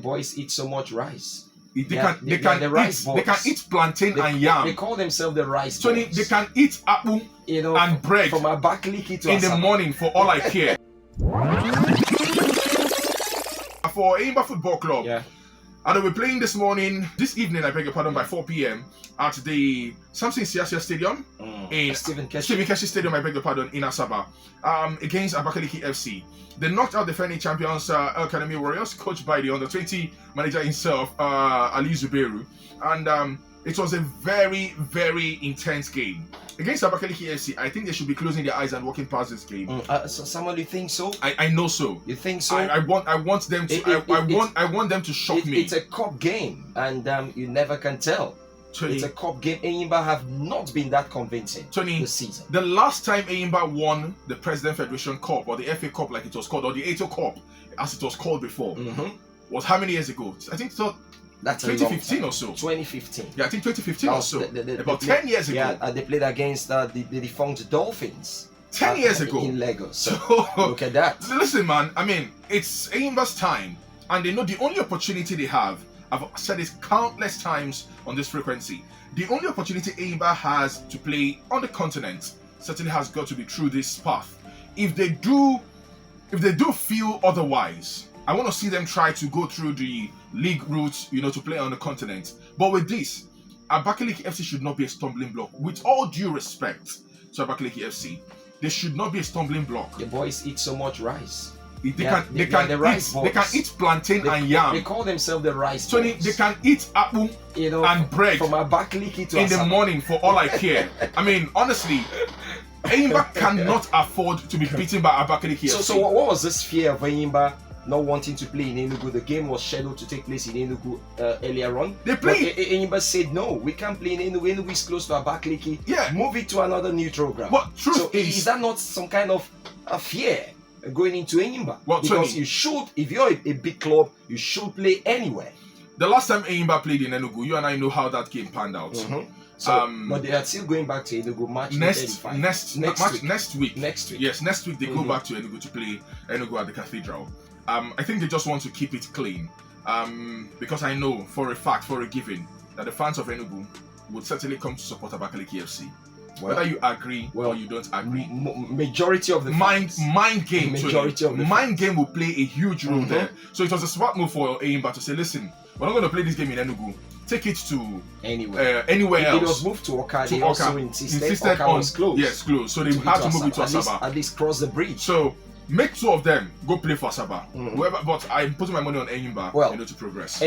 Boys eat so much rice. They can eat plantain and yam. They call themselves the rice So boys. they can eat apple and bread from Abakiliki to in the morning for all I care. For Enyimba Football Club, and we're playing this evening, I beg your pardon, by 4 p.m. at the Samson Siasia Stadium in Stephen Keshi Stadium, I beg your pardon, in Asaba, against Abakiliki FC. They knocked out the defending champions, El Academy Warriors, coached by the under-20 manager himself, Ali Zubeiru, and it was a very, very intense game. Against Abakiliki FC, I think they should be closing their eyes and walking past this game. So someone, you think so? I know so. You think so? I want them to. I want them to shock me. It's a cup game, and you never can tell. Tony, it's a cup game. Enyimba have not been that convincing this season. The last time Enyimba won the President Federation Cup, or the FA Cup like it was called, or the ATO Cup as it was called before, was how many years ago? I think so. That's 2015 or so. 2015. Yeah, I think 2015 or so. About 10 years ago. Yeah, they played against the defunct Dolphins. 10 years ago. In Lagos. So look at that. Listen, man, I mean, it's Enyimba's time, and they know the only opportunity they have, I've said this countless times on this frequency, the only opportunity Enyimba has to play on the continent certainly has got to be through this path. If they do feel otherwise, I want to see them try to go through the league route, to play on the continent. But with this, Abakiliki FC should not be a stumbling block. With all due respect to Abakiliki FC, they should not be a stumbling block. The boys eat so much rice. They can eat plantain and yam. They call themselves the rice boys. They can eat apple and bread from Abakiliki to in the morning for all I care. I mean, honestly, Enyimba cannot afford to be beaten by Abakiliki FC. So what was this fear of Enyimba not wanting to play in Enugu? The game was scheduled to take place in Enugu earlier on. They played. Enyimba said, no, we can't play in Enugu. Enugu is close to Abakiliki. Yeah. Move it to another neutral ground. But truth is that not some kind of a fear going into Enyimba? Because you should, if you're a big club, you should play anywhere. The last time Enyimba played in Enugu, you and I know how that game panned out. So, but they are still going back to Enugu next week. Next week. Yes, next week they go back to Enugu to play Enugu at the Cathedral. I think they just want to keep it clean, because I know for a fact, for a given, that the fans of Enugu would certainly come to support Abakiliki FC. Whether you agree or you don't agree, majority of the mind game will play a huge role there. So it was a smart move for Enyimba to say, listen, we're not going to play this game in Enugu. Take it to anywhere else. It was moved to Oka. They also insisted Oka was closed. Yes, closed. So they had to move it to Asaba. At least cross the bridge. So make two of them go play for Asaba. But I'm putting my money on Enyimba, to progress.